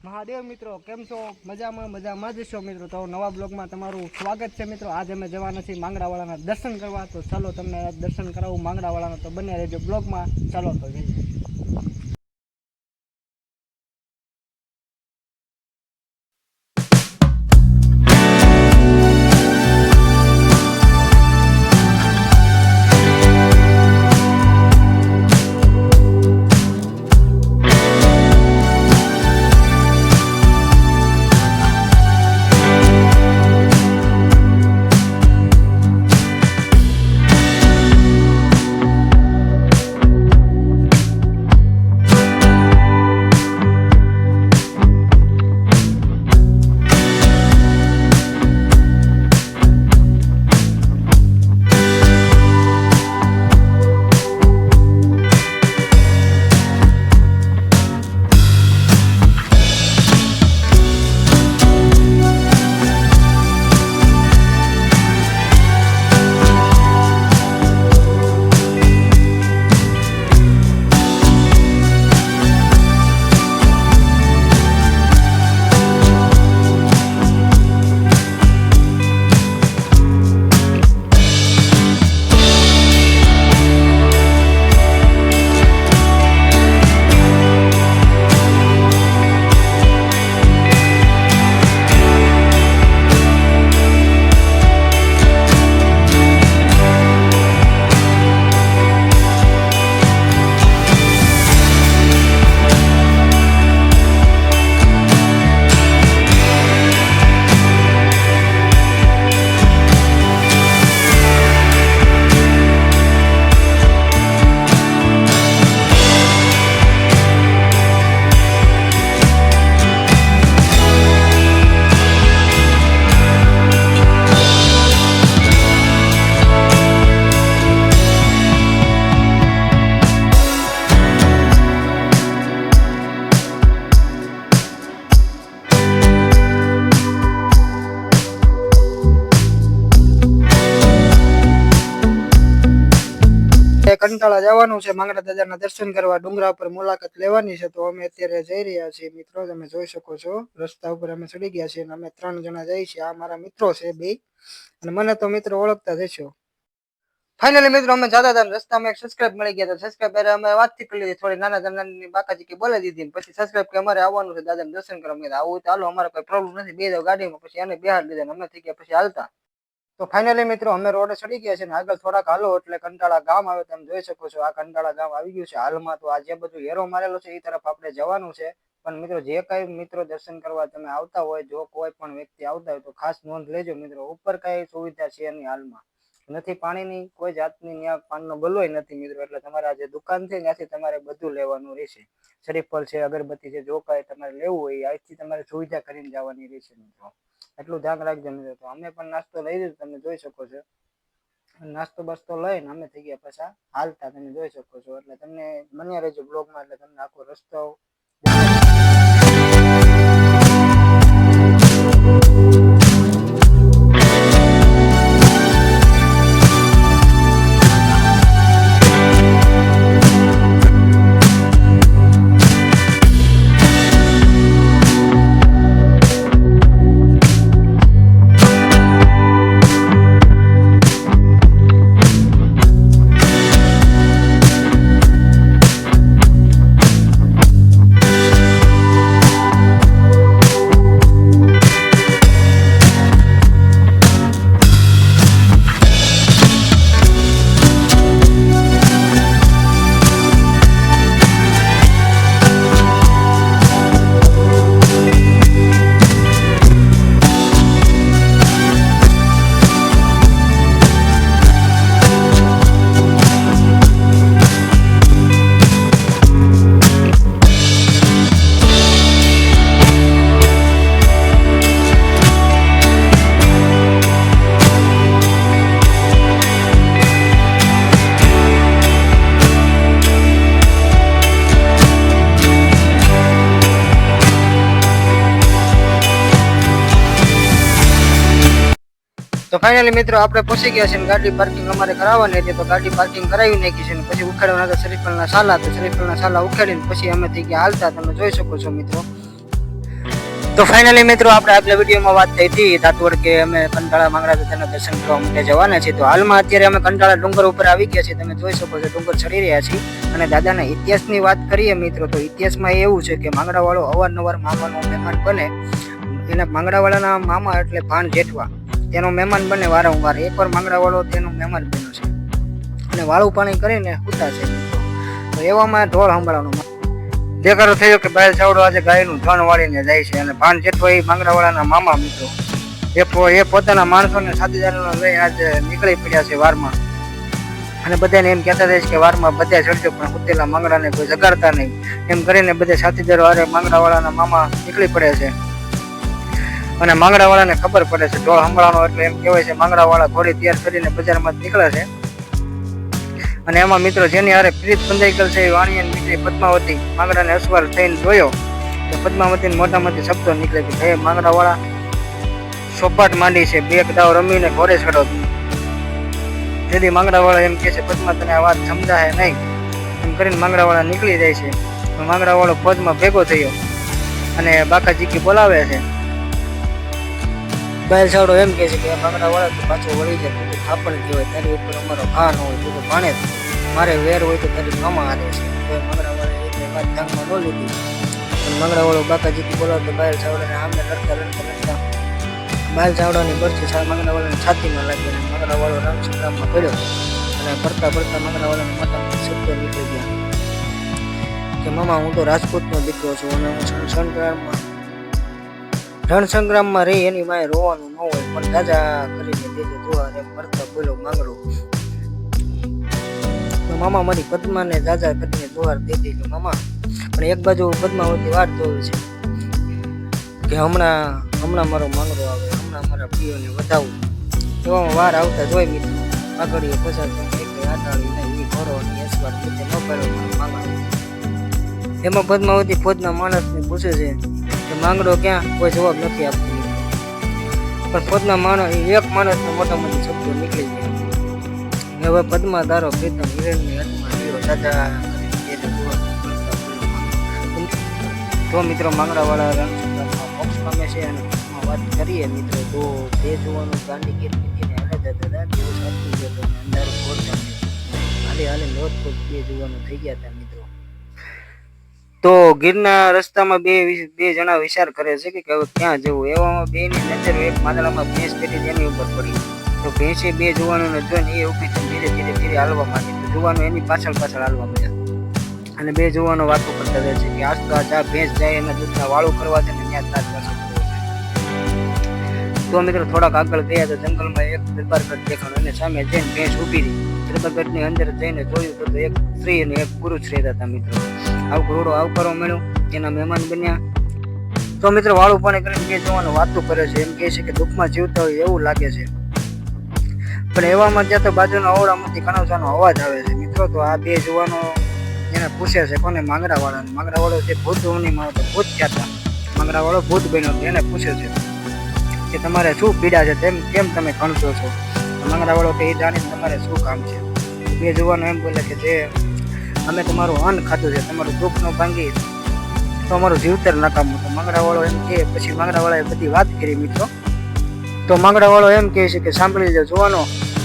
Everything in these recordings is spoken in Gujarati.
મહાદેવ મિત્રો, કેમ છો? મજામાં જ છો મિત્રો. તો નવા બ્લોગમાં તમારું સ્વાગત છે મિત્રો. આજે અમે જવાના છીએ માંગડાવાળાના દર્શન કરવા. તો ચાલો તમને દર્શન કરાવું માંગડાવાળાના. તો બને રહેજો બ્લોગમાં. ચાલો તો જઈએ. કંટાળા જવાનું છે માંગડા દાદાના દર્શન કરવા, ડુંગરા પર મુલાકાત લેવાની છે. તો અમે અત્યારે જઈ રહ્યા છીએ મિત્રો. તમે જોઈ શકો છો રસ્તા ઉપર અમે ચડી ગયા છીએ અને અમે 3 જણા જઈએ છીએ. આ મારા મિત્રો છે બે, અને મને તો મિત્રો ઓળખતા જ હશો. ફાઇનલી મિત્રો અમે જતા હતા રસ્તામાં એક સબસ્ક્રાઇબ મળી ગયા. તો સબસ્ક્રાઇબર અમે વાતચીત કરી લીધી થોડી, નાની બાકાજી બોલાવી દીધી. પછી સબસ્ક્રાઇબ કે અમારે આવવાનું છે દાદાને દર્શન કરવા. આવું તો હાલો, અમારે કોઈ પ્રોબ્લેમ નથી. બે જાવ ગાડીમાં. પછી એને બિહાર લીધા અમે થઈ ગયા પછી હાલતા. તો ફાઇનલી મિત્રો અમે રોડે ચડી ગયા છે ને આગળ થોડાક હાલો એટલે કંટાળા ગામ આવે. તમે જોઈ શકો છો આ કંટાળા ગામ આવી ગયું છે હાલમાં. તો આ જે બધું હેરો મારેલો છે એ તરફ આપણે જવાનું છે. પણ મિત્રો જે કઈ મિત્રો દર્શન કરવા તમે આવતા હોય, જો કોઈ પણ વ્યક્તિ આવતા હોય તો ખાસ નોંધ લેજો મિત્રો. ઉપર કઈ સુવિધા છે એની હાલમાં નથી, પાણીની કોઈ જાતની ત્યાં પાણીનો ગલોય નથી મિત્રો. એટલે તમારે આ જે દુકાન છે ત્યાંથી તમારે બધું લેવાનું રહેશે. શરીફળ છે, અગરબત્તી છે, જો કાંઈ તમારે લેવું હોય અહીંથી તમારે સુવિધા કરીને જવાની રહેશે મિત્રો. એટલું ધ્યાન રાખજો મિત્રો. તો અમે પણ નાસ્તો લઈ લીધો, તમે જોઈ શકો છો. નાસ્તો બસ્તો લઈને અમે થઈ ગયા પાછા હાલતા, તમે જોઈ શકો છો. એટલે તમને બન્યા રહેજો બ્લોગમાં, એટલે તમને આખો રસ્તો તો ફાઇનલી મિત્રો આપણે પહોંચી ગયા છે. ગાડી પાર્કિંગ અમારે કરાવવાની હતી, તો ગાડી પાર્કિંગ કરાવી નાખી છે. પછી ઉખાડવાના હતા શરીફળના સાલા, તો શરીફળના સાલા ઉખાડીને પછી અમે થઈ ગયા હાલતા. તમે જોઈ શકો છો મિત્રો. તો ફાઇનલી મિત્રો આપણે આગલા વિડીયોમાં વાત થઈ હતી ધાતુવડ કે અમે કંટાળા માંગડા દાદાના દર્શન કરવા માટે જવાના છીએ. તો હાલમાં અત્યારે અમે કંટાળા ડુંગર ઉપર આવી ગયા છીએ. તમે જોઈ શકો છો ડુંગર ચડી રહ્યા છીએ અને દાદાના ઇતિહાસની વાત કરીએ મિત્રો તો ઇતિહાસમાં એવું છે કે માંગડાવાળો અવારનવાર મામાનો મહેમાન બને. એના માંગડાવાળાના મામા એટલે ભાણ જેઠવા તેનો મહેમાન બને વારંવાર. એકવાર માંગડાવાળો તેનો મહેમાન બન્યો છે અને વાળું પાણી કરીને ઉતા છે. તો એવામાં ઢોળ સંભળાવવાનો દેખાડો થયો કે બાયલ ચાવડો આજે ગાયનું ધણ વાળીને જાય છે અને ભાણ જેઠવા એ માંગડાવાળાના મામા મિત્રો એ પોતાના માણસોને સાથીદારોને લઈ આજે નીકળી પડ્યા છે વારમાં. અને બધાને એમ કહેતા જાય છે કે વારમાં બધા ચડજો પણ ઉતેલા માંગડાને કોઈ જગાડતા નહીં. એમ કરીને બધા સાથીદારો અરે માંગડાવાળાના મામા નીકળી પડે છે અને માંગડાવાળાને ખબર પડે છે ઢોળ સંભળાવાનો એટલે એમ કહેવાય છે માંગડાવાળા ઘોડી તૈયાર કરીને બજારમાં નીકળે છે. અને એમાં મિત્રો જેની હારે પ્રીત બંધાઈ ગયેલ છે એ વાણિયાની દીકરી પદ્માવતી માંગડાને અસવાર થઈને જોયો તો પદ્માવતીને મોટામાંથી શબ્દો નીકળે કે હે માંગડાવાળા સોપાટ માંડી છે, બે દાવ રમીને ઘોડે ચડો. તેથી માંગડાવાળા એમ કહે છે પદ્મા તને આ વાત સમજાય નહીં. એમ કરીને માંગડાવાળા નીકળી જાય છે. માંગડાવાળો ફોજમાં ભેગો થયો અને બાકાજીકી બોલાવે છે. બાયલ ચાવડો એમ કહે છે કે માંગડાવાળા તો પાછો વળી જાય તું થાપણ કહેવાય, તારી ઉપર અમારો ભાન હોય, તું તો ભાણે મારે વેર હોય તો તારી મામા હારે છે. તો માંગડાવાળા એટલે વાત ધ્યાનમાં ન લીધી. પણ માંગડાવાળો બાકાજીકી બોલાવતો બાયલ ચાવડાને આમને લડતા બાયલ ચાવડાની બરછી માંગડાવાળાની છાતીમાં લાગી અને માંગડાવાળો રણ સંગ્રામમાં પડ્યો અને પડતા માંગડાવાળાને માતામાં શબ્દ નીકળી ગયા કે મામા હું તો રાજપૂતનો દીકરો છું અને હું રણ સંગ્રામમાં રહી એની માએ રોવાનું ન હોય પણ દાદા કરીને દેજે જોવા એમ મરતા બોલો માંગડો. મામા મારી પદ્માને દાદા કરીને જોવાર દે દેજો મામા. પણ એક બાજુ પદ્માવતી વાત જોવે છે કે હમણાં મારો માંગડો આવે, હમણાં મારા પ્રિયોને વધાવું. એવામાં વાર આવતા જોઈ મિત્રો આગળ પસાર આટાળી ઘોડોની અસવાર બધે ન કર્યો માંગડો. એમાં પદ્માવતી ફોજના માણસને પૂછે છે કે માંગડો ક્યાં, કોઈ જવાબ નથી આપતો. પણ ફોજના એક માણસનો મોટા મોટી શબ્દો નીકળી ગયા. હવે પદ્મા દારો પ્રીતમ હિરણની હાથમાં લીધો દાદા. તો મિત્રો માંગડાવાળા રણસંગ્રામમાં મોક્ષ પામે છે અને વાત કરીએ મિત્રો તો બે જોવાનું ગાંડી ગીર નીતિને હાલે દાદા દિવસ આપી ગયો અને અંધારું ઘોર હાલે લોટ બે જોવાનું થઈ ગયા હતા મિત્રો. તો ગીરના રસ્તામાં બે જણા વિચાર કરે છે કે હવે ક્યાં જવું. એવામાં બેની નજર એક પાંદડામાં ભેંસ પેટી તેની ઉપર પડી. તો ભેંસે બે જુવાનોને જોઈને એ ઉભી ધીરે ધીરે હાલવા માંડી. તો જુવાનો એની પાછળ હાલવા માંડ્યા અને બે જુવાનો વાતો કરતા રહે છે કે આજ તો આ ભેંસ જાય એના દૂધના વાળું કરવા છે ને ત્યાં તાજ પાછળ. તો મિત્રો થોડાક આગળ ગયા તો જંગલમાં એક દરબારગઢ દેખાણો અને સામે જઈને ભેંસ ઊભી રહી. દરબારગઢની અંદર જઈને જોયું તો એક સ્ત્રી અને એક પુરુષ રહેતા હતા મિત્રો. ઘોડો આવકારો મળ્યો, એના મહેમાન બન્યા. તો મિત્રો વાળું પાણી કરીને બે જવાનો વાતો કરે છે. એમ કહે છે કે દુઃખમાં જીવતા હોય એવું લાગે છે. પણ એવામાં ત્યાં તો બાજુના ઓરડામાંથી કણવસાનો અવાજ આવે છે મિત્રો. તો આ બે જવાનો એને પૂછે છે કોને, માંગડાવાળાને. માંગડાવાળો જે ભૂત માં ભૂત થયા હતા, માંગડાવાળો ભૂત બન્યો એને પૂછે છે કે તમારે શું પીડા છે, કેમ તમે કણસો છો. માંગડાવાળો કે એ જાણીને તમારે શું કામ છે. બે જવાનો એમ બોલે કે જે અમે તમારું અન્ન ખાધું છે, તમારું દુઃખ ન ભાંગી તો અમારું જીવતર નકામું. તો માંગડાવાળો એમ કહે, પછી માંગડાવાળાએ બધી વાત કરી મિત્રો. તો માંગડાવાળો એમ કહે છે કે સાંભળી લો જોવાનો,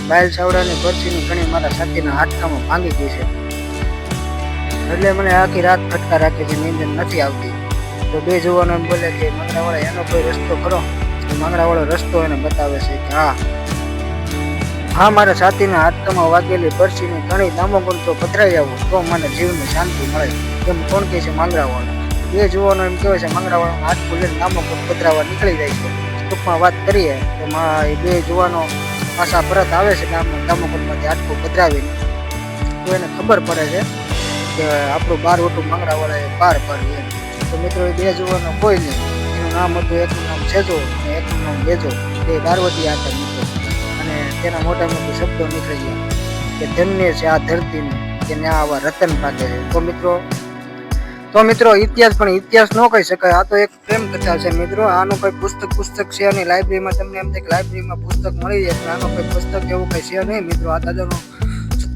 બાયલ ચાવડાની બરછીની ઘણી મારા સાથીના હાડકામાં ભાંગી ગઈ છે એટલે મને આખી રાત ફટકા રાખે છે, નીંદર નથી આવતી. તો બે જવાનો એમ બોલે કે માંગડાવાળા એનો કોઈ રસ્તો ખરો. માંગડાવાળો રસ્તો એને બતાવે છે કે હા મારા સાથીના હાડકામાં વાગેલી બરછીની ઘણી દામોગુણ તો પધરાઈ આવું તો મને જીવને શાંતિ મળે. એમ કોણ કહે છે? માંગડાવાળો. બે જુવાનો એમ કહેવાય છે માંગડાવાળાનું હાડકું લઈને દામોગુણ પધરાવા નીકળી જાય છે. ટૂંકમાં વાત કરીએ તો એ બે જુવાનો પાછા પરત આવે છે દામોગુણમાંથી હાડકું પધરાવીને. તો એને ખબર પડે છે કે આપણું બાર ઓટું માંગડાવાળાએ પાર પાડ્યું. તો મિત્રો એ બે જુવાનો કોઈ નહીં. એનું નામ હતું, એકનું નામ છેજો અને એકનું નામ બેજો. બે બારવટી હતા મિત્રો અને તેના મોટા મોટા શબ્દો નીકળી ગયા કે ધન્ય છે આ ધરતીને કે ત્યાં આવા રતન પાકે છે. તો મિત્રો ઇતિહાસ પણ ઇતિહાસ ન કહી શકાય. આ તો એક પ્રેમ કથા છે મિત્રો. આનું કોઈ પુસ્તક છે અને લાઇબ્રેરીમાં તમને એમ થાય કે લાઇબ્રેરીમાં પુસ્તક મળી જાય પણ આનો કોઈ પુસ્તક એવું કઈ છે નહીં મિત્રો. આ દાદાનો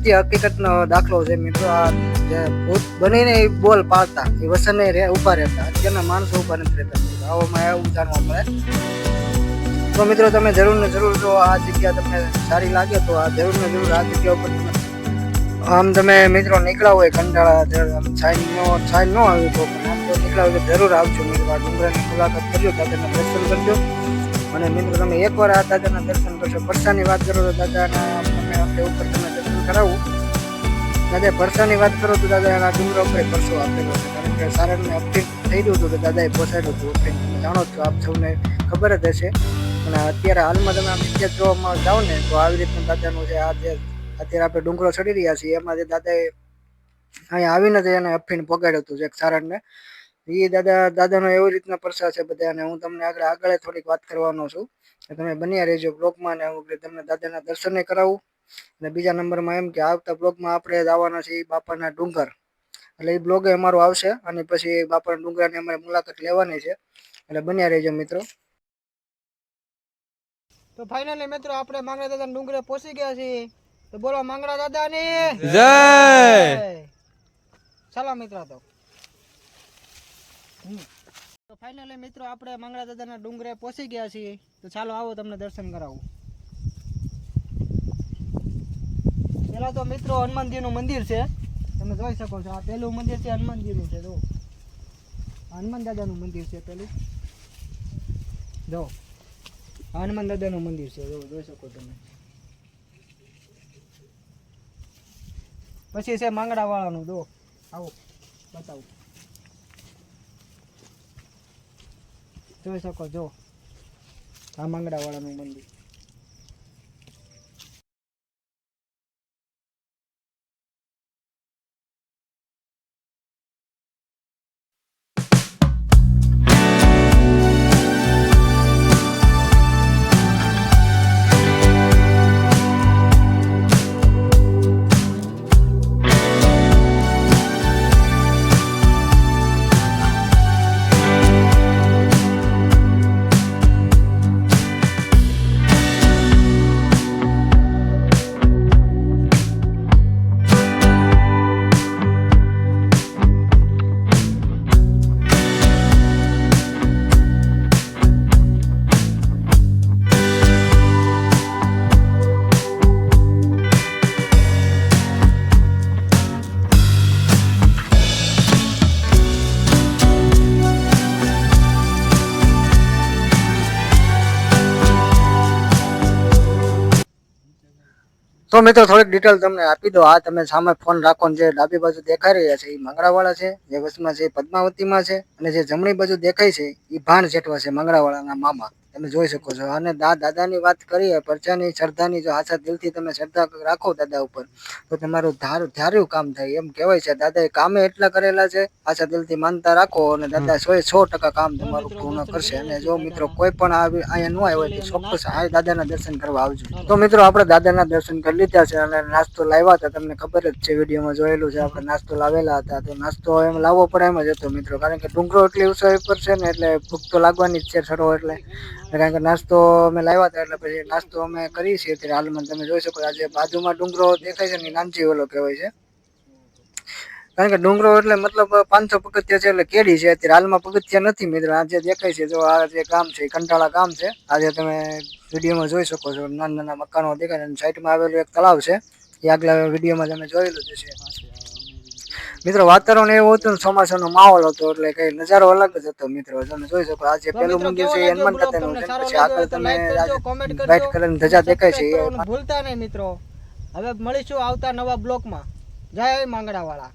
સત્ય હકીકતનો દાખલો છે મિત્રો. આ જે ભૂત બનીને એ બોલ પાડતા એ વસને ઉભા રહેતા, અત્યારના માણસો ઉભા નથી રહેતા. આવામાં એવું જાણવા મળે. તો મિત્રો તમે જરૂર ને જરૂર જો આ જગ્યા તમને સારી લાગે તો આ જરૂર ને જરૂર આ જગ્યા ઉપર આમ તમે મિત્રો નીકળ્યા હોય કંટાળા છાઈ ન આવ્યું તો આમ તો નીકળ્યા હોય તો જરૂર આવજો મિત્રો. આ ડુંગરાની મુલાકાત કરજો, દાદાના દર્શન કરજો. અને મિત્રો તમે એકવાર આ દાદાના દર્શન કરશો. પરસાની વાત કરો તો દાદાના તમે આપણે ઉપર તમે દર્શન કરાવું. દાદા પરસાની વાત કરો તો દાદાના ડુંગરા ઉપર પરસો આપેલો છે, કારણ કે સારણને અપડેટ થઈ ગયું હતું તો દાદાએ પહોંચાડ્યું હતું. તમે જાણો છો, આપ સૌને ખબર જ હશે. અને અત્યારે હાલમાં તમે આમ ઇતિહાસ જોવામાં જાઓ ને તો આવી રીતનું દાદાનું છે. આ જે અત્યારે આપણે ડુંગરો ચડી રહ્યા છીએ એમાં જે દાદાએ અહીંયા આવીને એને અફીણ પગાડ્યું હતું એક સારણને. એ દાદાનો એવી રીતના પરસા છે બધા. અને હું તમને આગળ થોડીક વાત કરવાનો છું. તમે બન્યા રહેજો બ્લોગમાં, ને હું તમને દાદાના દર્શને કરાવું. અને બીજા નંબરમાં એમ કે આવતા બ્લોગમાં આપણે જવાના છીએ બાપાના ડુંગર, એટલે એ બ્લોગ અમારો આવશે. અને પછી બાપાના ડુંગરની અમારે મુલાકાત લેવાની છે, એટલે બન્યા રહેજો મિત્રો. તો ફાઇનલી મિત્રો આપણે માંગડા દાદા ડુંગરે પહોંચી ગયા છીએ. તો બોલો માંગડા દાદાની જય. ચાલો મિત્રો. તો ફાઇનલી મિત્રો આપણે માંગડા દાદાના ડુંગરે પહોંચી ગયા છીએ. તો ચાલો આવો તમને દર્શન કરાવું. પેલા તો મિત્રો હનુમાનજીનું મંદિર છે, તમે જોઈ શકો છો. આ પેલું મંદિર છે હનુમાનજીનું છે. જો હનુમાન દાદાનું મંદિર છે પેલું. જો હનુમાન દાદાનું મંદિર છે, જોઈ શકો તમે. પછી છે માંગડા વાળાનું. જો આવો બતાવું, જોઈ શકો. જો આ માંગડા વાળાનું મંદિર. તો મિત્રો થોડીક ડિટેલ તમને આપી દો. આ તમે સામે ફોન રાખો, જે ડાબી બાજુ દેખાઈ રહ્યા છે એ માંગડાવાળા છે, જે વચમાં છે પદ્માવતીમાં છે, અને જે જમણી બાજુ દેખાય છે એ ભાણ જેઠવા છે, માંગડાવાળાના મામા. તમે જોઈ શકો છો. અને દાદાની વાત કરીએ, પરચાની શ્રદ્ધાની, જો આછા દિલથી તમે શ્રદ્ધા રાખો દાદા ઉપર તો તમારું ધાર્યું કામ થાય એમ કહેવાય છે. દાદાએ કામે એટલા કરેલા છે, આછા દિલથી માનતા રાખો અને દાદા 100% કામ તમારું પૂર્ણ કરશે. અને જો મિત્રો કોઈ પણ અહીંયા ન આવ્યો હોય તો ચોક્કસ આ દાદાના દર્શન કરવા આવજો. તો મિત્રો આપણે દાદાના દર્શન કરી લીધા છે અને નાસ્તો લાવ્યા હતા. તમને ખબર જ છે, વિડીયોમાં જોયેલું છે. આપણે નાસ્તો લાવેલા હતા. તો નાસ્તો એમ લાવવો પડે એમ જ હતો મિત્રો, કારણ કે ડુંગરો એટલી ઊંચાઈ પર છે ને, એટલે ભૂખ તો લાગવાની જ છે સરો. એટલે કારણ કે નાસ્તો અમે લાવ્યા હતા, એટલે પછી નાસ્તો અમે કરીએ છીએ અત્યારે હાલમાં. તમે જોઈ શકો આજે બાજુમાં ડુંગરો દેખાય છે ને, નાનજી ઓલો કહેવાય છે. કારણ કે ડુંગરો એટલે મતલબ 500 પગથિયા છે, એટલે કેડી છે. અત્યારે હાલમાં પગથિયા નથી મિત્રો. આ જે દેખાય છે, જો આ જે ગામ છે એ કંટાળા ગામ છે. આજે તમે વિડીયોમાં જોઈ શકો છો, નાના નાના મકાનો દેખાય. અને સાઈડમાં આવેલું એક તળાવ છે, એ આગલા વિડીયોમાં તમે જોયેલું જ છે મિત્રો. વાતાવરણ એવું હતું ને, ચોમાસાનો માહોલ હતો, એટલે કઈ નજારો અલગ જ હતો મિત્રો. તમે જોઈ શકો. આ જે પેલું મંદિર છે એ હનુમાન દાદાનું છે. પછી આગળ તમે વ્હાઈટ કલરની ધજા દેખાય છે એ ભૂલતા નહીં મિત્રો. હવે મળીશું આવતા નવા બ્લોકમાં. જય માંગડાવાળા.